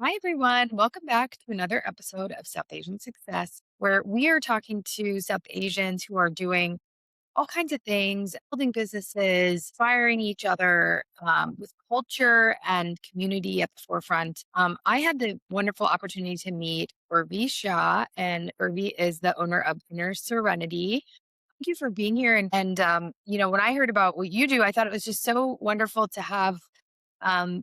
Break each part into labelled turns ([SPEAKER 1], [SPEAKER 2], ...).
[SPEAKER 1] Hi, everyone. Welcome back to another episode of South Asian Success, where we are talking to South Asians who are doing all kinds of things, building businesses, inspiring each other with culture and community at the forefront. I had the wonderful opportunity to meet Urvi Shah, and Urvi is the owner of Inner Serenity. Thank you for being here. And when I heard about what you do, I thought it was just so wonderful to have um,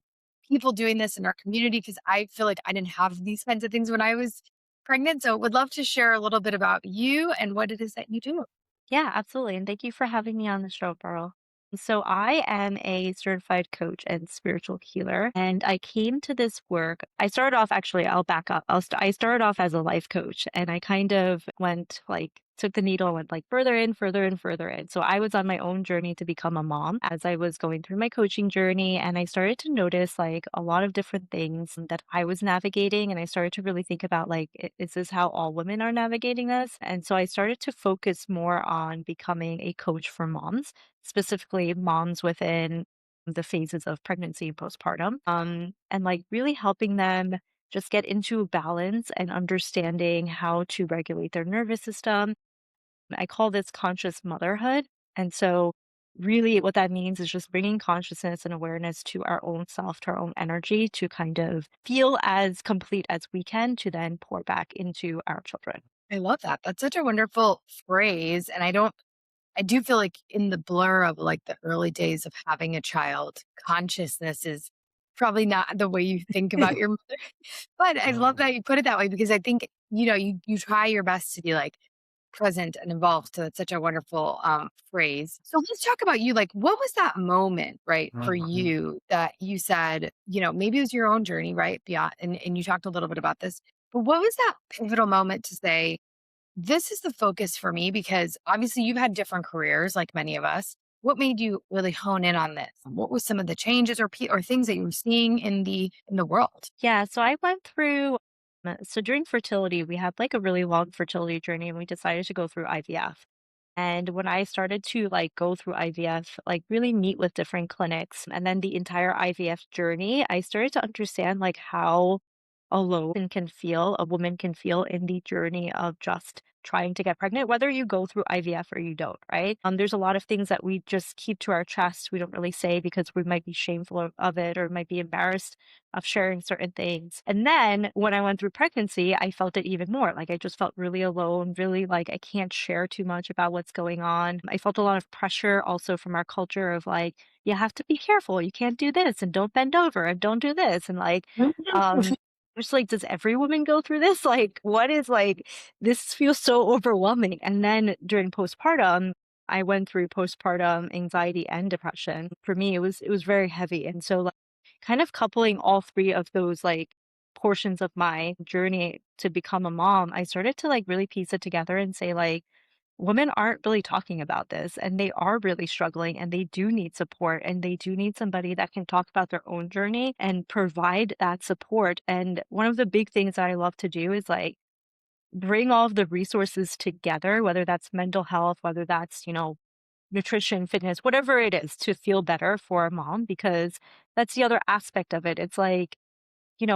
[SPEAKER 1] people doing this in our community because I feel like I didn't have these kinds of things when I was pregnant. So would love to share a little bit about you and what it is that you do.
[SPEAKER 2] Yeah, absolutely. And thank you for having me on the show, Pearl. So, I am a certified coach and spiritual healer. And I came to this work. I started off, actually, I'll back up. I started off as a life coach and I kind of went like, took the needle and went like further in, further in, further in. So, I was on my own journey to become a mom as I was going through my coaching journey. And I started to notice like a lot of different things that I was navigating. And I started to really think about like, is this how all women are navigating this? And so I started to focus more on becoming a coach for moms, specifically moms within the phases of pregnancy and postpartum, and like really helping them just get into balance and understanding how to regulate their nervous system. I call this conscious motherhood. And so, really, what that means is just bringing consciousness and awareness to our own self, to our own energy, to kind of feel as complete as we can to then pour back into our children.
[SPEAKER 1] I love that. That's such a wonderful phrase. I do feel like in the blur of like the early days of having a child, consciousness is probably not the way you think about your mother. But I love that you put it that way because I think, you try your best to be like, present and involved. So that's such a wonderful phrase. So let's talk about you. Like, what was that moment, right, for you that you said, maybe it was your own journey, right? Beyond, and you talked a little bit about this, but what was that pivotal moment to say, this is the focus for me? Because obviously you've had different careers like many of us. What made you really hone in on this? What was some of the changes or things that you were seeing in the world?
[SPEAKER 2] Yeah, so I went through so during fertility, we had like a really long fertility journey and we decided to go through IVF. And when I started to like go through IVF, like really meet with different clinics and then the entire IVF journey, I started to understand like how alone a woman can feel in the journey of just trying to get pregnant, whether you go through IVF or you don't, right? There's a lot of things that we just keep to our chest. We don't really say because we might be shameful of it or might be embarrassed of sharing certain things. And then when I went through pregnancy, I felt it even more. Like I just felt really alone, really like I can't share too much about what's going on. I felt a lot of pressure also from our culture of like, you have to be careful. You can't do this and don't bend over and don't do this. And like, um, just like, does every woman go through this? Like, what is like, this feels so overwhelming. And then during postpartum, I went through postpartum anxiety and depression. For me, it was very heavy. And so like kind of coupling all three of those like portions of my journey to become a mom, I started to like really piece it together and say like women aren't really talking about this and they are really struggling and they do need support and they do need somebody that can talk about their own journey and provide that support. And one of the big things that I love to do is like bring all of the resources together, whether that's mental health, whether that's, nutrition, fitness, whatever it is to feel better for a mom, because that's the other aspect of it. It's like,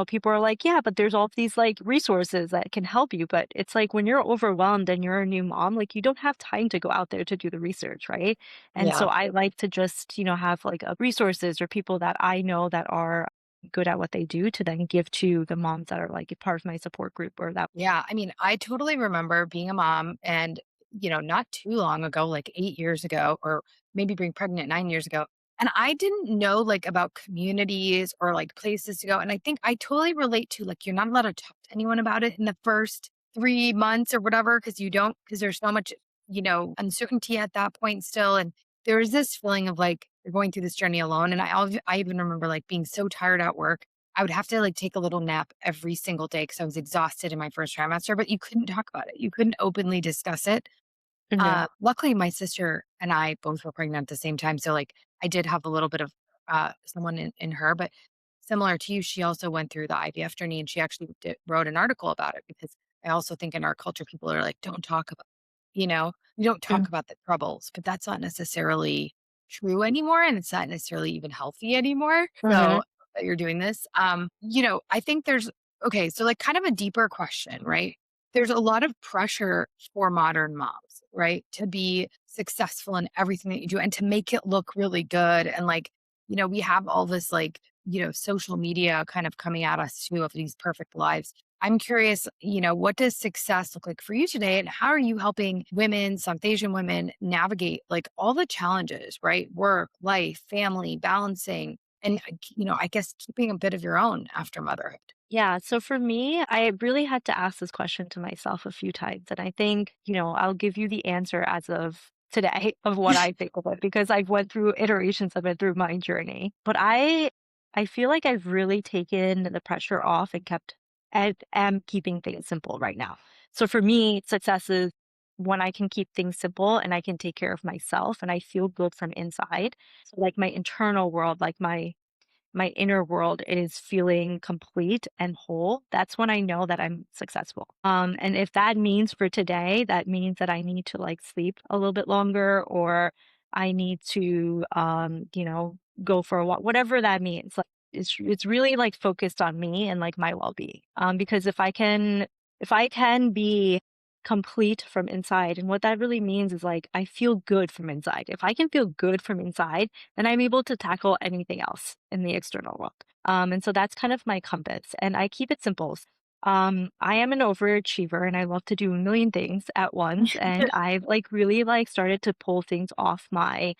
[SPEAKER 2] people are like, yeah, but there's all of these like resources that can help you. But it's like when you're overwhelmed and you're a new mom, like you don't have time to go out there to do the research, right? And so
[SPEAKER 1] Yeah.
[SPEAKER 2] I like to just, have like resources or people that I know that are good at what they do to then give to the moms that are like a part of my support group or that.
[SPEAKER 1] Yeah, I mean, I totally remember being a mom and, not too long ago, like 8 years ago, or maybe being pregnant 9 years ago. And I didn't know like about communities or like places to go. And I think I totally relate to like you're not allowed to talk to anyone about it in the first 3 months or whatever, because there's so much, uncertainty at that point still. And there was this feeling of like you're going through this journey alone. And I even remember like being so tired at work I would have to like take a little nap every single day because I was exhausted in my first trimester, but you couldn't talk about it. You couldn't openly discuss it.
[SPEAKER 2] Mhm.
[SPEAKER 1] Luckily, my sister and I both were pregnant at the same time. So, like, I did have a little bit of someone in her, but similar to you, she also went through the IVF journey and she actually wrote an article about it because I also think in our culture, people are like, don't talk about, you don't talk about the troubles, but that's not necessarily true anymore. And it's not necessarily even healthy anymore. So,
[SPEAKER 2] Mhm.
[SPEAKER 1] that you're doing this. I think there's okay, so like kind of a deeper question, right? There's a lot of pressure for modern moms, right? To be successful in everything that you do and to make it look really good. And like, we have all this like, social media kind of coming at us too of these perfect lives. I'm curious, what does success look like for you today? And how are you helping women, South Asian women, navigate like all the challenges, right? Work, life, family, balancing, and, I guess keeping a bit of your own after motherhood.
[SPEAKER 2] Yeah, so for me, I really had to ask this question to myself a few times. And I think, I'll give you the answer as of today of what I think of it because I've went through iterations of it through my journey. But I feel like I've really taken the pressure off and kept and am keeping things simple right now. So for me, success is when I can keep things simple and I can take care of myself and I feel good from inside. So like my internal world, like my inner world is feeling complete and whole, that's when I know that I'm successful. And if that means for today, that means that I need to like sleep a little bit longer or I need to, go for a walk, whatever that means. Like it's really like focused on me and like my well-being. Because if I can be complete from inside, and what that really means is like I feel good from inside. If I can feel good from inside, then I'm able to tackle anything else in the external world. And so that's kind of my compass, and I keep it simple. I am an overachiever, and I love to do a million things at once. And I've like really like started to pull things off my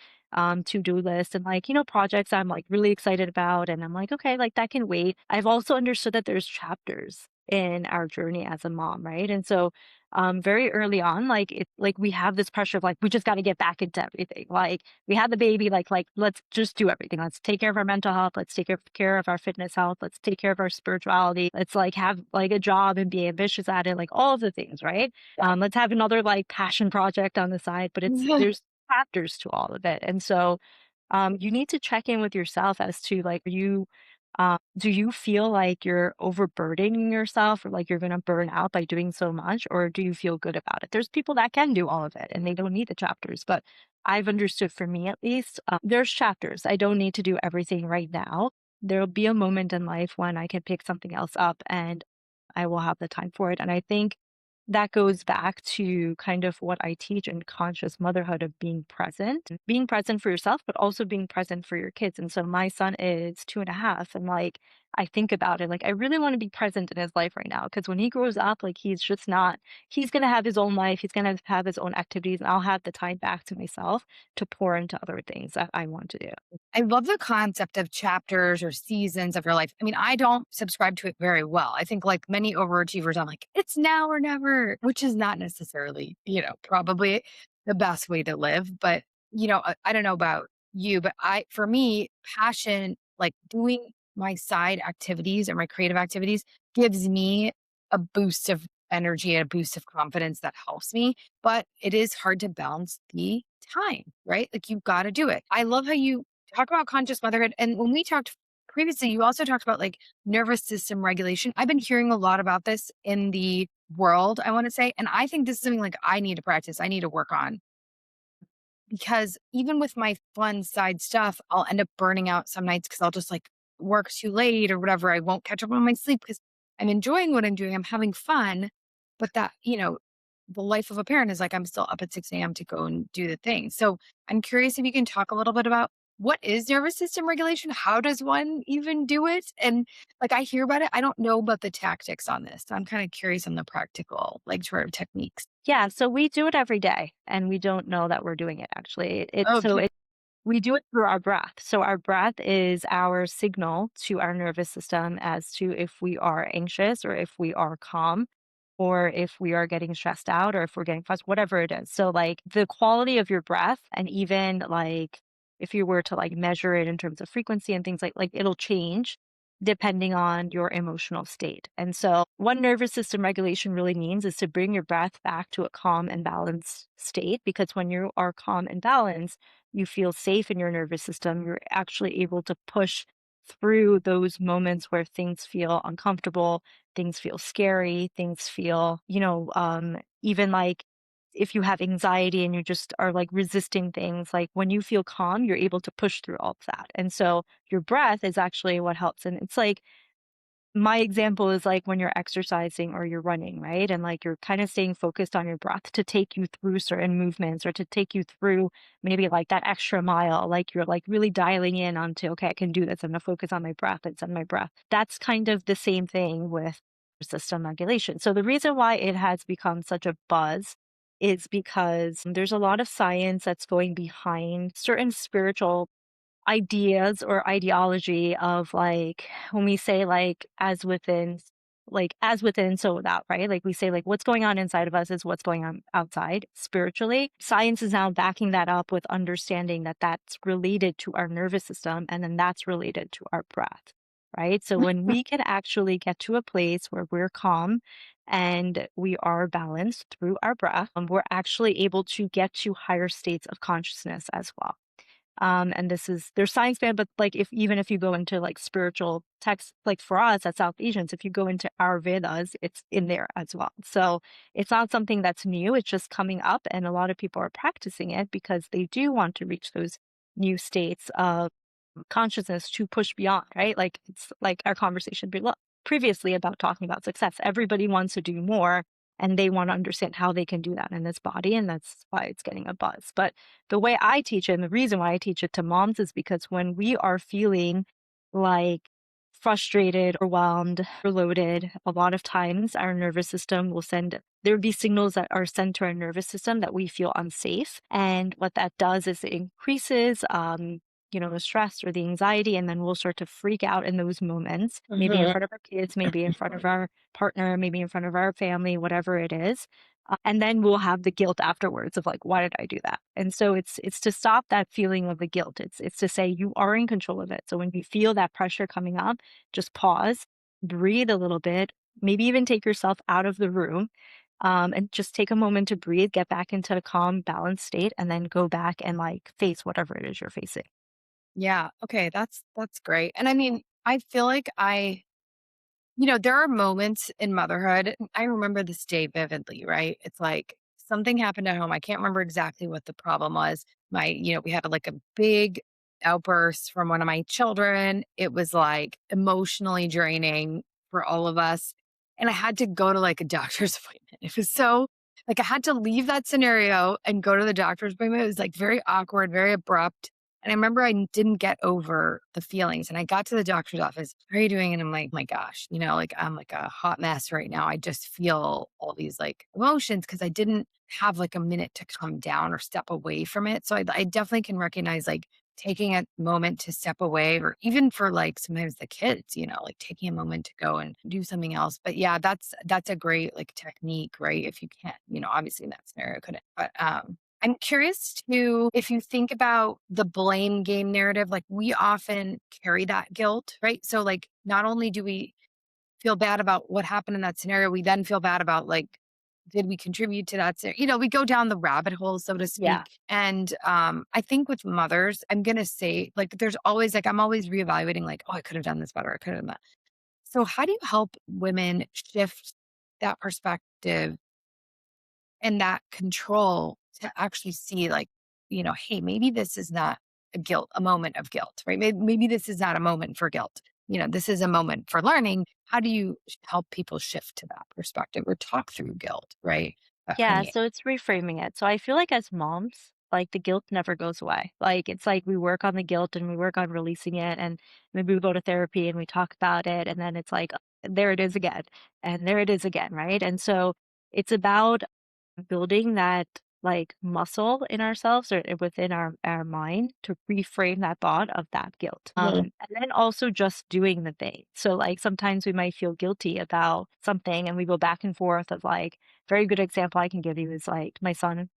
[SPEAKER 2] to-do list and like projects I'm like really excited about, and I'm like, okay, like that can wait. I've also understood that there's chapters in our journey as a mom, right? And so very early on, like it like we have this pressure of like we just got to get back into everything. Like we had the baby, like let's just do everything. Let's take care of our mental health. Let's take care of our fitness health. Let's take care of our spirituality. Let's like have like a job and be ambitious at it. Like all of the things, right? Let's have another like passion project on the side. But it's
[SPEAKER 1] Yeah.
[SPEAKER 2] there's chapters to all of it, and so you need to check in with yourself as to like, do you feel like you're overburdening yourself or like you're going to burn out by doing so much, or do you feel good about it? There's people that can do all of it and they don't need the chapters, but I've understood for me at least, there's chapters. I don't need to do everything right now. There'll be a moment in life when I can pick something else up and I will have the time for it. And I think that goes back to kind of what I teach in conscious motherhood of being present for yourself, but also being present for your kids. And so my son is 2.5. And like, I think about it, like, I really want to be present in his life right now. Cause when he grows up, like, he's just not, he's going to have his own life. He's going to have his own activities. And I'll have the time back to myself to pour into other things that I want to do.
[SPEAKER 1] I love the concept of chapters or seasons of your life. I mean, I don't subscribe to it very well. I think, like many overachievers, I'm like, it's now or never, which is not necessarily, probably the best way to live. But, I don't know about you, but for me, passion, like doing my side activities or my creative activities, gives me a boost of energy and a boost of confidence that helps me. But it is hard to balance the time, right? Like you've got to do it. I love how you talk about conscious motherhood. And when we talked previously, you also talked about like nervous system regulation. I've been hearing a lot about this in the world, I want to say. And I think this is something like I need to practice, I need to work on because even with my fun side stuff, I'll end up burning out some nights because I'll just like work too late or whatever. I won't catch up on my sleep because I'm enjoying what I'm doing. I'm having fun. But that, the life of a parent is like I'm still up at 6 a.m. to go and do the thing. So I'm curious if you can talk a little bit about what is nervous system regulation? How does one even do it? And like I hear about it, I don't know about the tactics on this. So I'm kind of curious on the practical, like sort of techniques.
[SPEAKER 2] Yeah. So we do it every day and we don't know that we're doing it actually.
[SPEAKER 1] Okay.
[SPEAKER 2] We do it through our breath. So our breath is our signal to our nervous system as to if we are anxious or if we are calm or if we are getting stressed out or if we're getting frustrated, whatever it is. So like the quality of your breath and even like if you were to like measure it in terms of frequency and things like it'll change depending on your emotional state. And so what nervous system regulation really means is to bring your breath back to a calm and balanced state because when you are calm and balanced, you feel safe in your nervous system, you're actually able to push through those moments where things feel uncomfortable, things feel scary, things feel, even like if you have anxiety and you just are like resisting things, like when you feel calm, you're able to push through all of that. And so your breath is actually what helps. And it's like, my example is like when you're exercising or you're running, right? And like you're kind of staying focused on your breath to take you through certain movements or to take you through maybe like that extra mile. Like you're like really dialing in onto, okay, I can do this. I'm going to focus on my breath and send my breath. That's kind of the same thing with system regulation. So the reason why it has become such a buzz is because there's a lot of science that's going behind certain spiritual ideas or ideology of like when we say like as within so without, right? Like we say like what's going on inside of us is what's going on outside spiritually. Science is now backing that up with understanding that that's related to our nervous system and then that's related to our breath, right? So when we can actually get to a place where we're calm and we are balanced through our breath, we're actually able to get to higher states of consciousness as well. And this is there's science band, but like if even if you go into like spiritual texts, like for us as South Asians, if you go into our Vedas, it's in there as well. So it's not something that's new, it's just coming up and a lot of people are practicing it because they do want to reach those new states of consciousness to push beyond, right? Like it's like our conversation previously about talking about success. Everybody wants to do more and they want to understand how they can do that in this body. And that's why it's getting a buzz. But the way I teach it and the reason why I teach it to moms is because when we are feeling like frustrated, overwhelmed, overloaded, a lot of times our nervous system will send there would be signals that are sent to our nervous system that we feel unsafe. And what that does is it increases the stress or the anxiety, and then we'll start to freak out in those moments, maybe in
[SPEAKER 1] Mhm.
[SPEAKER 2] front of our kids, maybe in front of our partner, maybe in front of our family, whatever it is. And then we'll have the guilt afterwards of like, why did I do that? And so it's to stop that feeling of the guilt. It's to say you are in control of it. So when you feel that pressure coming up, just pause, breathe a little bit, maybe even take yourself out of the room, and just take a moment to breathe, get back into a calm, balanced state, and then go back and like face whatever it is you're facing.
[SPEAKER 1] Yeah. Okay. That's great. And I mean, I feel like there are moments in motherhood. I remember this day vividly, right? It's like something happened at home. I can't remember exactly what the problem was. We had like a big outburst from one of my children. It was like emotionally draining for all of us. And I had to go to like a doctor's appointment. It was so like I had to leave that scenario and go to the doctor's appointment. It was like very awkward, very abrupt. And I remember I didn't get over the feelings. And I got to the doctor's office. How are you doing? And I'm like, my gosh, like I'm like a hot mess right now. I just feel all these like emotions because I didn't have like a minute to come down or step away from it. So I definitely can recognize like taking a moment to step away, or even for like sometimes the kids, like taking a moment to go and do something else. But yeah, that's a great like technique, right? If you can't, obviously in that scenario couldn't. But I'm curious too, if you think about the blame game narrative, like we often carry that guilt, right? So, like, not only do we feel bad about what happened in that scenario, we then feel bad about, like, did we contribute to that? We go down the rabbit hole, so to
[SPEAKER 2] Yeah.
[SPEAKER 1] speak. And I think with mothers, I'm going to say, like, there's always, like, I'm always reevaluating, like, oh, I could have done this better. I could have done that. So, how do you help women shift that perspective and that control to actually see like, hey, maybe this is not a moment of guilt, right? Maybe this is not a moment for guilt. This is a moment for learning. How do you help people shift to that perspective or talk through guilt, right? How do
[SPEAKER 2] Yeah,
[SPEAKER 1] you?
[SPEAKER 2] so it's reframing it. So I feel like as moms, like the guilt never goes away. Like it's like we work on the guilt and we work on releasing it and maybe we go to therapy and we talk about it and then it's like there it is again and there it is again, right? And so it's about building that like muscle in ourselves or within our mind to reframe that thought of that guilt.
[SPEAKER 1] Mhm.
[SPEAKER 2] And then also just doing the thing. So like sometimes we might feel guilty about something and we go back and forth of like very good example I can give you is like my son.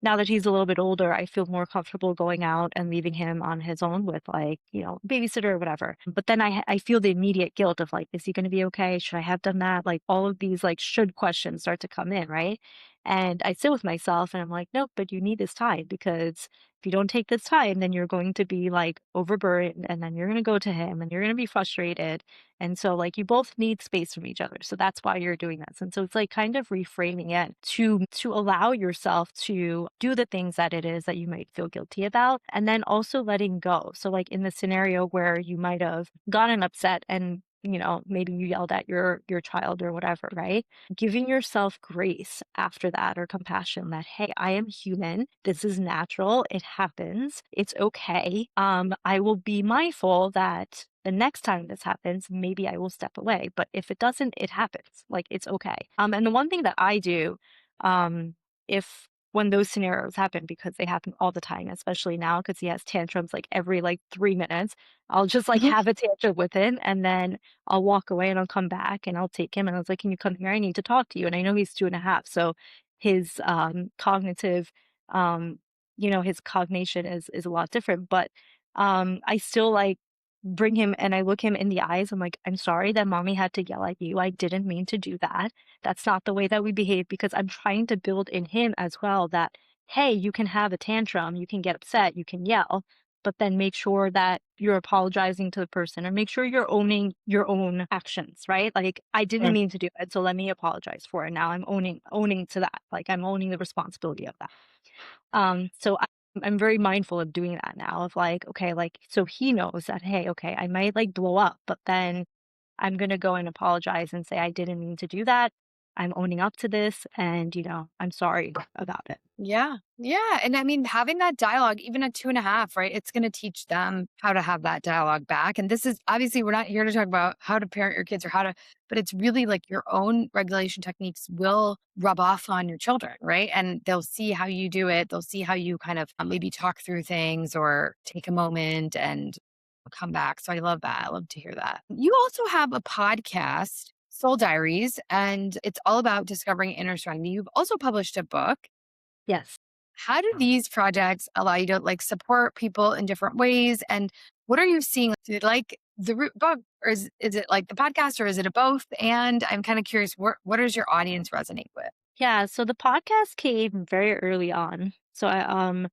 [SPEAKER 2] Now that he's a little bit older, I feel more comfortable going out and leaving him on his own with like, babysitter or whatever. But then I feel the immediate guilt of like, is he going to be okay? Should I have done that? Like all of these like should questions start to come in, right? And I sit with myself and I'm like, nope, but you need this time because if you don't take this time, then you're going to be like overburdened and then you're going to go to him and you're going to be frustrated. And so like you both need space from each other. So that's why you're doing this. And so it's like kind of reframing it to allow yourself to do the things that it is that you might feel guilty about and then also letting go. So like in the scenario where you might have gotten upset and maybe you yelled at your child or whatever, right? Giving yourself grace after that or compassion that, hey, I am human. This is natural. It happens. It's okay. I will be mindful that the next time this happens, maybe I will step away. But if it doesn't, it happens. Like it's okay. And the one thing that I do, um, if when those scenarios happen, because they happen all the time, especially now, because he has tantrums like every like 3 minutes, I'll just like
[SPEAKER 1] Mhm.
[SPEAKER 2] have a tantrum with him and then I'll walk away and I'll come back and I'll take him and I was like, "Can you come here? I need to talk to you." And I know he's 2.5, so his, cognitive, um, his cognition is a lot different, but, I still, like, bring him and I look him in the eyes, I'm like, "I'm sorry that mommy had to yell at you, I didn't mean to do that. That's not the way that we behave," because I'm trying to build in him as well that, "Hey, you can have a tantrum, you can get upset, you can yell, but then make sure that you're apologizing to the person or make sure you're owning your own actions, right? Like I didn't
[SPEAKER 1] Mm.
[SPEAKER 2] mean to do it, so let me apologize for it. Now I'm owning to that. Like I'm owning the responsibility of that. I'm very mindful of doing that now of like, okay, like so he knows that hey, okay, I might like blow up, but then I'm gonna go and apologize and say I didn't mean to do that. I'm owning up to this and I'm sorry about it.
[SPEAKER 1] Yeah. Yeah. And I mean, having that dialogue, even at 2.5, right? It's going to teach them how to have that dialogue back. And this is obviously, we're not here to talk about how to parent your kids or how to, but it's really like your own regulation techniques will rub off on your children, right? And they'll see how you do it. They'll see how you kind of maybe talk through things or take a moment and come back. So I love that. I love to hear that. You also have a podcast, Soul Diaries, and it's all about discovering inner serenity. You've also published a book.
[SPEAKER 2] Yes.
[SPEAKER 1] How do these projects allow you to like support people in different ways? And what are you seeing? Do you like the root book or is it like the podcast or is it a both? And I'm kind of curious, what does your audience resonate with?
[SPEAKER 2] Yeah, so the podcast came very early on. So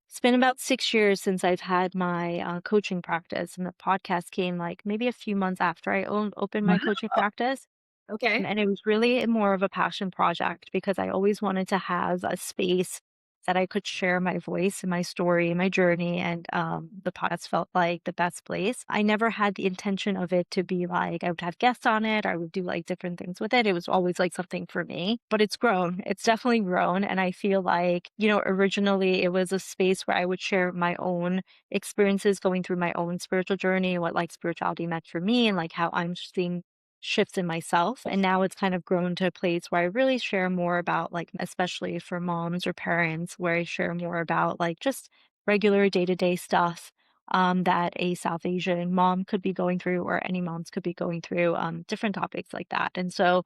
[SPEAKER 2] it's been about 6 years since I've had my coaching practice, and the podcast came like maybe a few months after I opened
[SPEAKER 1] Wow.
[SPEAKER 2] my coaching practice.
[SPEAKER 1] Okay.
[SPEAKER 2] And it was really more of a passion project because I always wanted to have a space that I could share my voice and my story and my journey. And the podcast felt like the best place. I never had the intention of it to be like I would have guests on it, or I would do like different things with it. It was always like something for me, but it's grown. It's definitely grown. And I feel like, originally it was a space where I would share my own experiences going through my own spiritual journey, what like spirituality meant for me, and like how I'm seeing shifts in myself. And now it's kind of grown to a place where I really share more about, like, especially for moms or parents, where I share more about like just regular day to day stuff that a South Asian mom could be going through, or any moms could be going through, different topics like that. And so,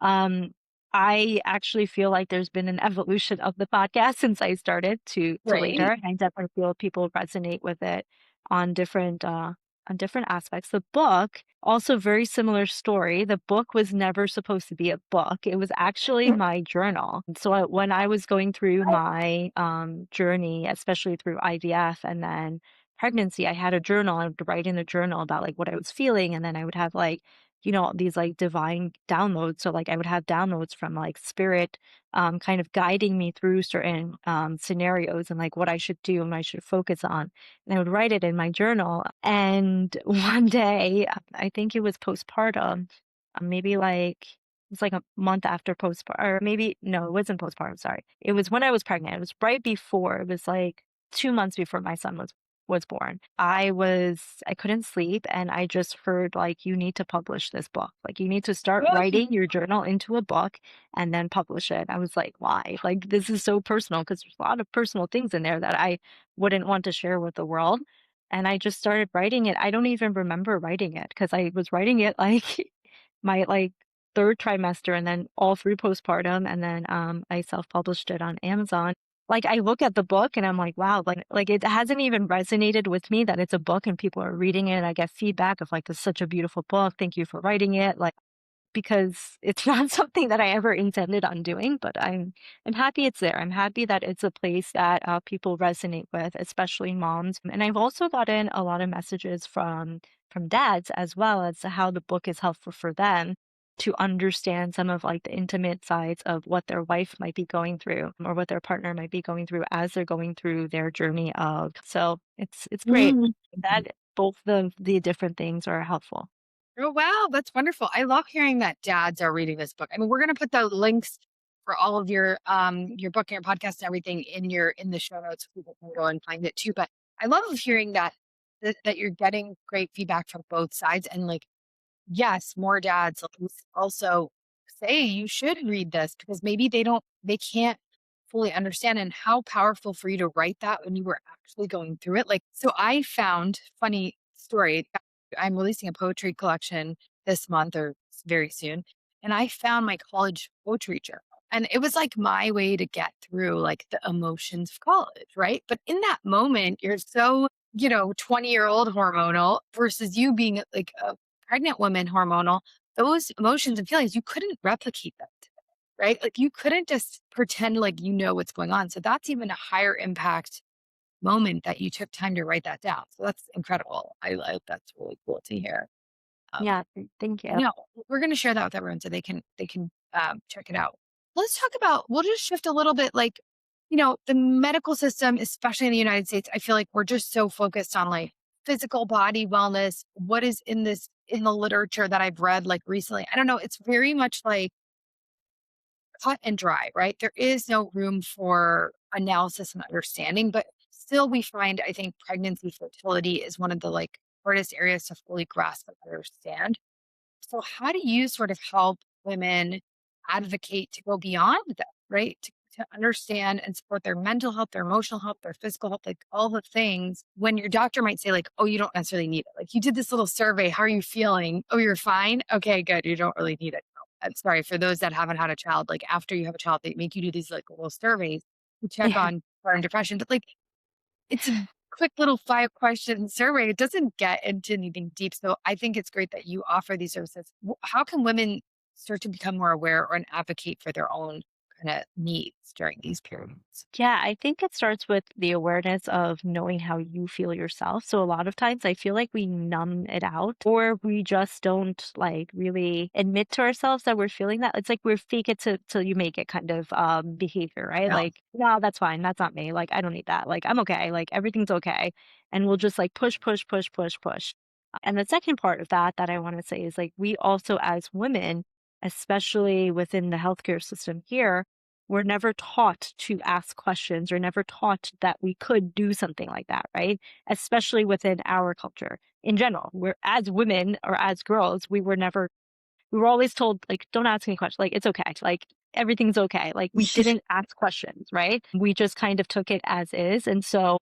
[SPEAKER 2] um, I actually feel like there's been an evolution of the podcast since I started to later.
[SPEAKER 1] Great.
[SPEAKER 2] And I definitely feel people resonate with it on different aspects. The book, also very similar story. The book was never supposed to be a book. It was actually my journal. So when I was going through my journey, especially through IVF and then pregnancy, I had a journal. I would write in a journal about like what I was feeling, and then I would have like these like divine downloads. So like I would have downloads from like spirit, kind of guiding me through certain scenarios and like what I should do and what I should focus on, and I would write it in my journal. And one day, I think it was postpartum, maybe like it was like a month after postpartum, or maybe no, it wasn't postpartum. Sorry, it was when I was pregnant. It was right before. It was like 2 months before my son was born. I couldn't sleep, and I just heard like you need to publish this book. Like you need to start writing your journal into a book and then publish it. I was like, why? Like this is so personal because there's a lot of personal things in there that I wouldn't want to share with the world. And I just started writing it. I don't even remember writing it because I was writing it like my like third trimester and then all through postpartum. And then I self-published it on Amazon. Like I look at the book and I'm like, wow, like it hasn't even resonated with me that it's a book and people are reading it. I get feedback of like, this is such a beautiful book. Thank you for writing it. Like because it's not something that I ever intended on doing, but I'm happy it's there. I'm happy that it's a place that people resonate with, especially moms. And I've also gotten a lot of messages from dads as well as to how the book is helpful for them to understand some of like the intimate sides of what their wife might be going through or what their partner might be going through as they're going through their journey of. So it's great
[SPEAKER 1] Mhm.
[SPEAKER 2] that both the different things are helpful.
[SPEAKER 1] Oh, wow, that's wonderful. I love hearing that dads are reading this book. I mean, we're gonna put the links for all of your book and your podcast and everything in the show notes so people can go and find it too. But I love hearing that you're getting great feedback from both sides and like yes, more dads also say you should read this because maybe they can't fully understand and how powerful for you to write that when you were actually going through it. Like, so I found funny story. I'm releasing a poetry collection this month or very soon. And I found my college poetry journal. And it was like my way to get through like the emotions of college, right? But in that moment, you're so, 20-year-old hormonal versus you being like a pregnant woman hormonal, those emotions and feelings, you couldn't replicate them, right? Like you couldn't just pretend like you know what's going on. So that's even a higher impact moment that you took time to write that down. So that's incredible. That's really cool to hear. Um,
[SPEAKER 2] Yeah, thank
[SPEAKER 1] I
[SPEAKER 2] you.
[SPEAKER 1] know we're going to share that with everyone so they can check it out. Let's talk about. We'll just shift a little bit. Like, the medical system, especially in the United States, I feel like we're just so focused on like physical body wellness. What is in the literature that I've read like recently? I don't know. It's very much like cut and dry, right? There is no room for analysis and understanding, but still we find I think pregnancy fertility is one of the like hardest areas to fully grasp and understand. So, how do you sort of help women advocate to go beyond that, right? To understand and support their mental health, their emotional health, their physical health, like all the things when your doctor might say, like, oh, you don't necessarily need it. Like, you did this little survey. How are you feeling? Oh, you're fine. Okay, good. You don't really need it. No, I'm sorry for those that haven't had a child. Like, after you have a child, they make you do these like little surveys to check on depression. But like, it's a quick little 5-question survey. It doesn't get into anything deep. So I think it's great that you offer these services. How can women start to become more aware or an advocate for their own kind of needs during these periods?
[SPEAKER 2] Yeah, I think it starts with the awareness of knowing how you feel yourself. So a lot of times I feel like we numb it out or we just don't like really admit to ourselves that we're feeling that. It's like we're fake it till you make it kind of behavior, right?
[SPEAKER 1] Yeah.
[SPEAKER 2] Like, no, that's fine. That's not me. Like, I don't need that. Like, I'm okay. Like, everything's okay. And we'll just like push, push, push, push, push. And the second part of that I want to say is like we also as women, especially within the healthcare system here, we're never taught to ask questions or never taught that we could do something like that, right? Especially within our culture in general. We're as women or as girls, we were always told, like, don't ask any questions. Like, it's okay. Like, everything's okay. Like, we didn't ask questions, right? We just kind of took it as is. And so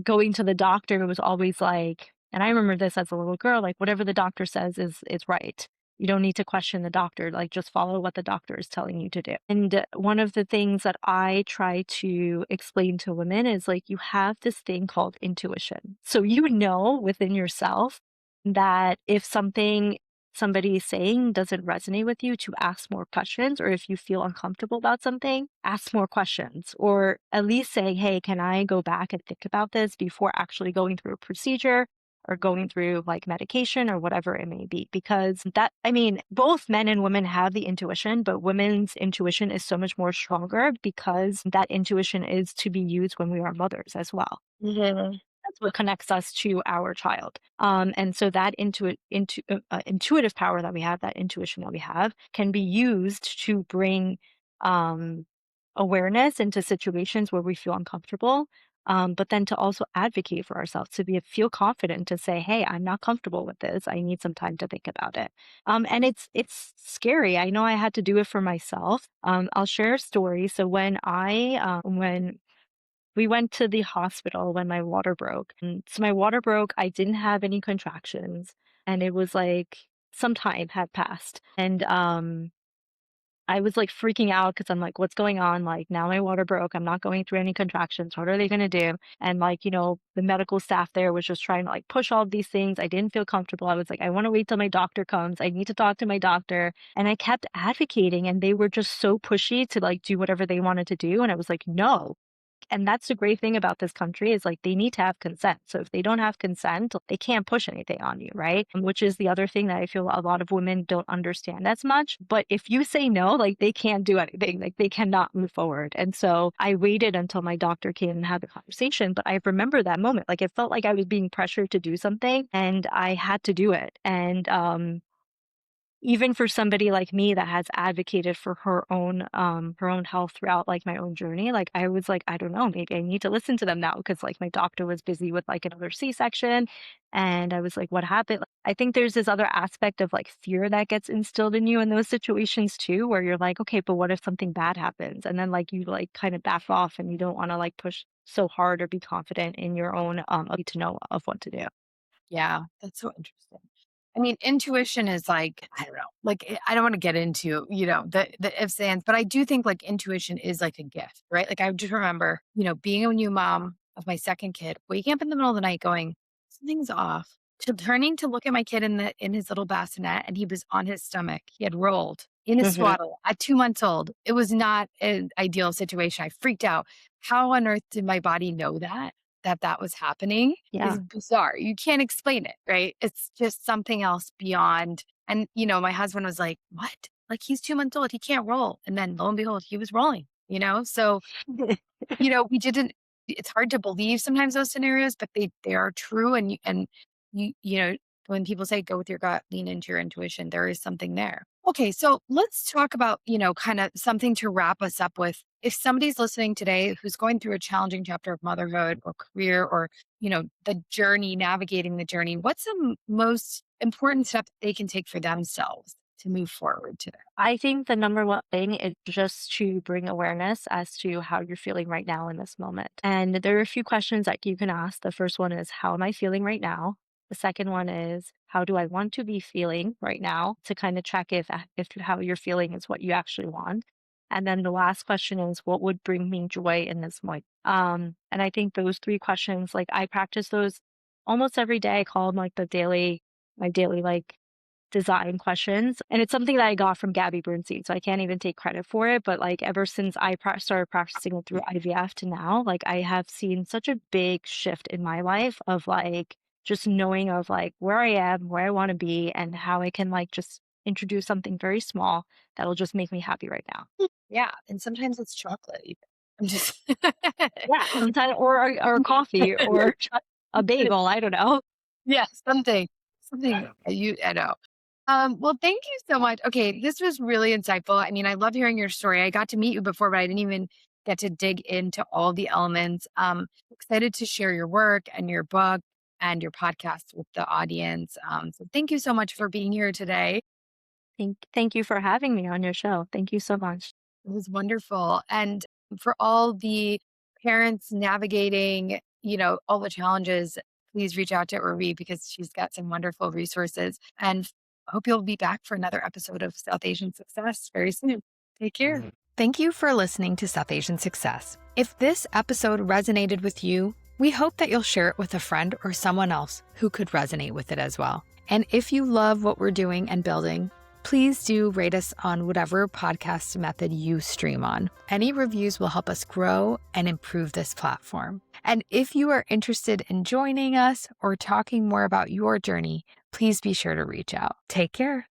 [SPEAKER 2] going to the doctor was always like, and I remember this as a little girl, like whatever the doctor says is right. You don't need to question the doctor, like just follow what the doctor is telling you to do. And one of the things that I try to explain to women is like you have this thing called intuition. So you know within yourself that if somebody is saying doesn't resonate with you, to ask more questions, or if you feel uncomfortable about something, ask more questions, or at least say, hey, can I go back and think about this before actually going through a procedure or going through like medication or whatever it may be? Because that, I mean, both men and women have the intuition, but women's intuition is so much more stronger because that intuition is to be used when we are mothers as well.
[SPEAKER 1] Mhm.
[SPEAKER 2] That's what connects us to our child. And so that intuitive power that we have, that intuition that we have, can be used to bring um, awareness into situations where we feel uncomfortable. But then to also advocate for ourselves, to feel confident to say, "Hey, I'm not comfortable with this. I need some time to think about it." And it's scary. I know I had to do it for myself. I'll share a story. So when we went to the hospital when my water broke. And so my water broke, I didn't have any contractions, and it was like some time had passed. And I was like freaking out because I'm like, what's going on? Like, now my water broke. I'm not going through any contractions. What are they going to do? And like, the medical staff there was just trying to like push all of these things. I didn't feel comfortable. I was like, I want to wait till my doctor comes. I need to talk to my doctor. And I kept advocating, and they were just so pushy to like do whatever they wanted to do. And I was like, no, and that's the great thing about this country is like they need to have consent. So if they don't have consent, they can't push anything on you, right? Which is the other thing that I feel a lot of women don't understand as much. But if you say no, like they can't do anything, like they cannot move forward. And so I waited until my doctor came and had the conversation. But I remember that moment. Like it felt like I was being pressured to do something and I had to do it. And even for somebody like me that has advocated for her own health throughout like my own journey, like I was like, I don't know, maybe I need to listen to them now because like my doctor was busy with like another C-section, and I was like, what happened? Like, I think there's this other aspect of like fear that gets instilled in you in those situations too, where you're like, okay, but what if something bad happens? And then like you like kind of back off and you don't want to like push so hard or be confident in your own ability to know of what to do.
[SPEAKER 1] Yeah, that's so interesting. I mean, intuition is like, I don't know, like I don't want to get into, the ifs ands, but I do think like intuition is like a gift, right? Like I just remember, being a new mom of my second kid, waking up in the middle of the night going, something's off. To turning to look at my kid in his little bassinet, and he was on his stomach. He had rolled in his
[SPEAKER 2] Hmm.
[SPEAKER 1] swaddle at 2 months old. It was not an ideal situation. I freaked out. How on earth did my body know that was happening? Is
[SPEAKER 2] Yeah.
[SPEAKER 1] bizarre. You can't explain it, right? It's just something else beyond. And, my husband was like, what? Like he's 2 months old. He can't roll. And then lo and behold, he was rolling, So, we didn't, it's hard to believe sometimes those scenarios, but they are true. And when people say go with your gut, lean into your intuition, there is something there. Okay. So let's talk about, kind of something to wrap us up with. If somebody's listening today who's going through a challenging chapter of motherhood or career or, the journey, navigating the journey, what's the most important step that they can take for themselves to move forward today?
[SPEAKER 2] I think the number one thing is just to bring awareness as to how you're feeling right now in this moment. And there are a few questions that you can ask. The first one is, how am I feeling right now? The second one is, how do I want to be feeling right now, to kind of check if how you're feeling is what you actually want. And then the last question is, what would bring me joy in this moment? And I think those three questions, like I practice those almost every day. I call them like my daily like design questions. And it's something that I got from Gabby Bernstein. So I can't even take credit for it. But like ever since I started practicing it through IVF to now, like I have seen such a big shift in my life of like just knowing of like where I am, where I want to be, and how I can like just introduce something very small that'll just make me happy right now.
[SPEAKER 1] Yeah. And sometimes it's chocolate. Even. I'm just
[SPEAKER 2] Yeah. Sometimes, or coffee or a bagel. I don't know.
[SPEAKER 1] yeah, something I know. Well, thank you so much. Okay, this was really insightful. I mean, I love hearing your story. I got to meet you before, but I didn't even get to dig into all the elements. Excited to share your work and your book and your podcast with the audience. So thank you so much for being here today.
[SPEAKER 2] Thank you for having me on your show. Thank you so much.
[SPEAKER 1] It was wonderful. And for all the parents navigating, all the challenges, please reach out to Urvi because she's got some wonderful resources. And I hope you'll be back for another episode of South Asian Success very soon. Take care. Thank you for listening to South Asian Success. If this episode resonated with you, we hope that you'll share it with a friend or someone else who could resonate with it as well. And if you love what we're doing and building, please do rate us on whatever podcast method you stream on. Any reviews will help us grow and improve this platform. And if you are interested in joining us or talking more about your journey, please be sure to reach out. Take care.